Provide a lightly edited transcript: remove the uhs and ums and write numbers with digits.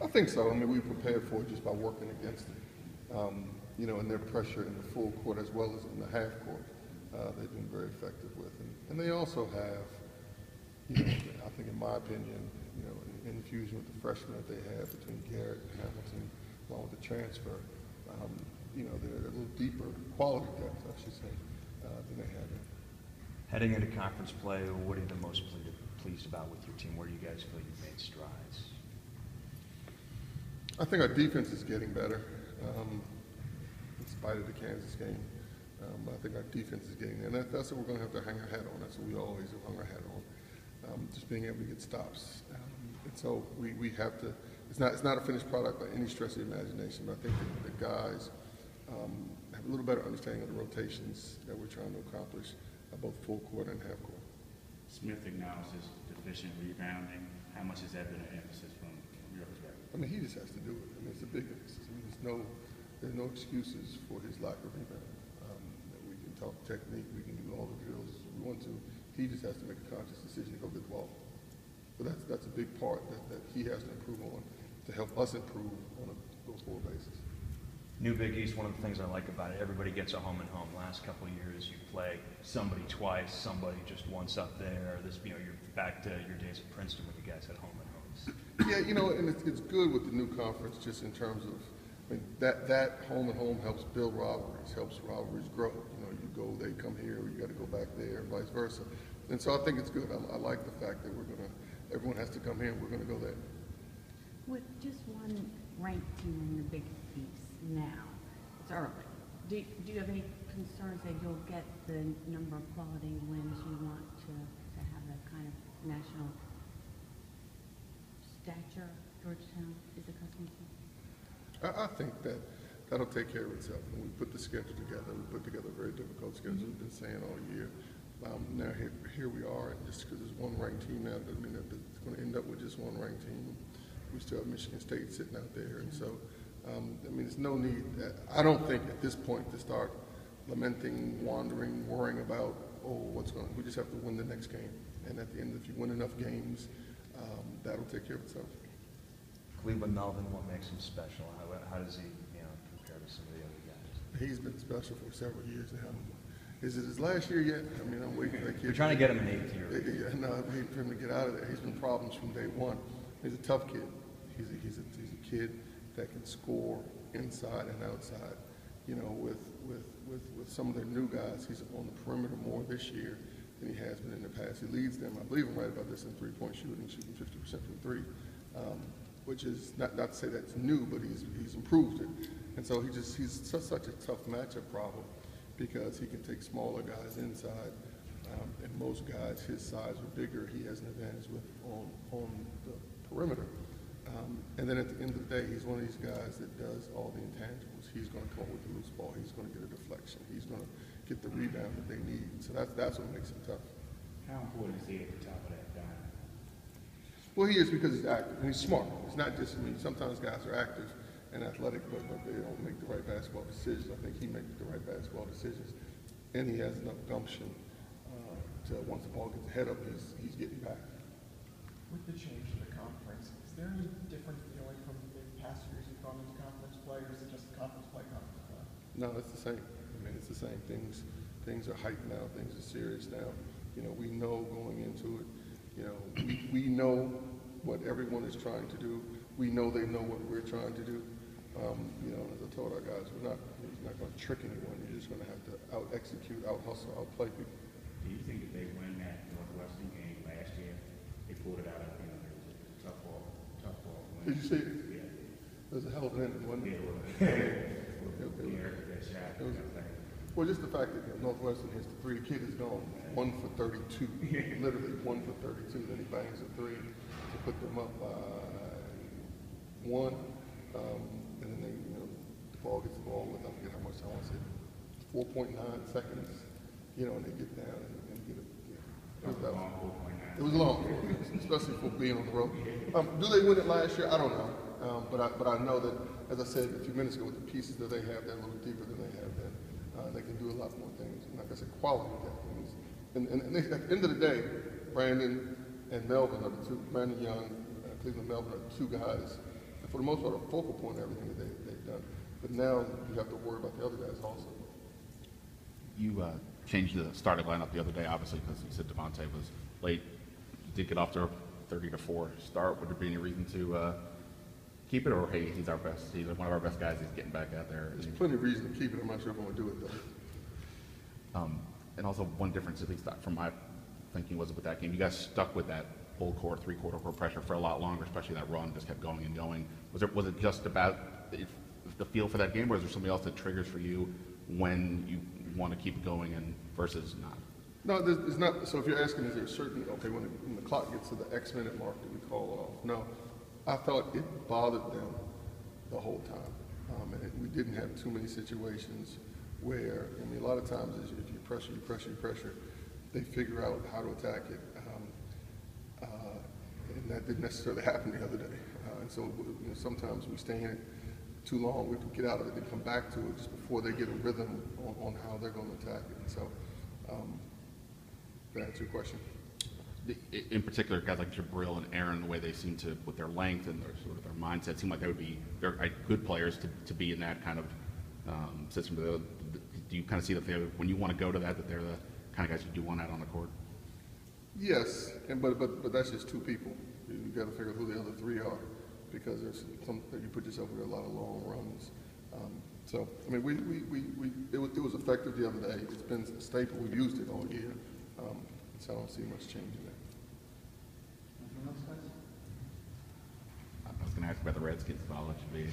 I think so. I mean, we prepared for it just by working against it. You know, and their pressure in the full court as well as in the half court, they've been very effective with. And they also have, you know, I think in my opinion, you know, in fusion with the freshmen that they have between Garrett and Hamilton, along with the transfer, you know, they're a little deeper quality depth, I should say, than they have. Heading into conference play, what are you the most pleased about with your team? Where do you guys feel you've made strides? I think our defense is getting better, in spite of the Kansas game. I think our defense is getting there, and that's what we're going to have to hang our hat on. That's what we always have hung our hat on, just being able to get stops. And so we have to. It's not a finished product by any stretch of the imagination, but I think the guys have a little better understanding of the rotations that we're trying to accomplish, both full court and half court. Smith acknowledges deficient rebounding. How much has that been an emphasis from your perspective? I mean, he just has to do it. I mean, it's a big emphasis. I mean, there's no excuses for his lack of rebounding. We can talk technique, we can do all the drills we want to. He just has to make a conscious decision to go get the ball. But that's a big part that he has to improve on to help us improve on a go-forward basis. New Big East, one of the things I like about it, everybody gets a home and home. Last couple of years, you play somebody twice, somebody just once up there. This, you know, you're back to your days at Princeton when you guys had home and homes. Yeah, you know, and it's good with the new conference just in terms of, I mean, that home and home helps build rivalries, helps rivalries grow. You know, you go, they come here, you got to go back there, and vice versa. And so I think it's good. I like the fact that everyone has to come here, and we're going to go there. With just one ranked team in the Big East now, it's early. Do you have any concerns that you'll get the number of quality wins you want to have that kind of national stature Georgetown is accustomed to? I think that'll take care of itself. When we put the schedule together, we put together a very difficult schedule. We've been saying all year. Now here we are, and just because there's one ranked team now doesn't mean that it's going to end up with just one ranked team. We still have Michigan State sitting out there, and so I mean, there's no need. I don't think at this point to start lamenting, wandering, worrying about what's going. We just have to win the next game, and at the end, if you win enough games, that'll take care of itself. Cleveland Melvin, what makes him special? How does he, you know, compare to some of the other guys? He's been special for several years now. Is it his last year yet? I mean, I'm waiting for that kid. You're trying to get him an 8th year. Yeah, no, I'm waiting for him to get out of there. He's been problems from day one. He's a tough kid. He's a kid that can score inside and outside. You know, with some of their new guys, he's on the perimeter more this year than he has been in the past. He leads them, I believe I'm right about this, in three-point shooting 50% from three, which is not to say that's new, but he's improved it. And so he's such a tough matchup problem because he can take smaller guys inside, and most guys his size or bigger, he has an advantage with on the perimeter. And then at the end of the day, he's one of these guys that does all the intangibles. He's going to come up with the loose ball. He's going to get a deflection. He's going to get the rebound that they need. So that's what makes him tough. How important is he at the top of that diamond? Well, he is because he's active and he's smart. It's not just, I mean, sometimes guys are active and athletic, but they don't make the right basketball decisions. I think he makes the right basketball decisions. And he has enough gumption to, once the ball gets ahead of him, he's getting back. With the change to the conference, is there any different feeling from the past years you've gone into conference play, or is it just conference play? No, it's the same. I mean, it's the same. Things are hyped now. Things are serious now. You know, we know going into it. You know, we know what everyone is trying to do. We know they know what we're trying to do. You know, as I told our guys, we're not going to trick anyone. You're just going to have to out-execute, out-hustle, out-play people. Do you think if they win that Northwestern game last year, they pulled it out of, you know, it was a tough ball win? Did you see it? Yeah. It was a hell of an ending, wasn't it? Well, just the fact that Northwestern hits the three, the kid is gone 1 for 32, literally 1 for 32. Then he bangs a three to put them up by 1, and then they, you know, the ball gets the ball with, I forget how much time I said, 4.9 seconds, you know, and they get down and get it. It was long, especially for being on the road. Do they win it last year? I don't know, but I know that, as I said a few minutes ago, with the pieces that they have, they're a little deeper than they have been. They can do a lot more things. And like I said, quality things. And they, at the end of the day, Brandon and Melvin are the two. Brandon Young, Cleveland Melvin are the two guys, the for the most part, a focal point of everything that they've done. But now you have to worry about the other guys also. You changed the starting lineup the other day, obviously, because you said Devontae was late. You did get off to a 30-4 start. Would there be any reason to keep it, or hey, he's one of our best guys. He's getting back out there. There's plenty of reason to keep it. I'm not sure if I'm going to do it though. And also one difference, at least from my thinking, was with that game, you guys stuck with that full court, three-quarter court pressure for a lot longer, especially that run just kept going and going. Was it just about the feel for that game, or is there something else that triggers for you when you want to keep it going and versus not? No, there's not. So if you're asking, is there a certain, okay, when the clock gets to the X minute mark, do we call off? No. I thought it bothered them the whole time. And we didn't have too many situations where, I mean, a lot of times if you pressure, they figure out how to attack it. And that didn't necessarily happen the other day. And so sometimes we stay in it too long, we could get out of it and come back to it just before they get a rhythm on how they're going to attack it. And so, to answer your question. In particular, guys like Jabril and Aaron, the way they seem to, with their length and their sort of their mindset, seem like they're good players to be in that kind of system. Do you kind of see that when you want to go to that they're the kind of guys you do want out on the court? Yes, but that's just two people. You got to figure out who the other three are, because there's some that you put yourself with a lot of long runs. So I mean, it was effective the other day. It's been a staple. We've used it all year, so I don't see much change in that. I was going to ask about the Redskins, but I'll let you be.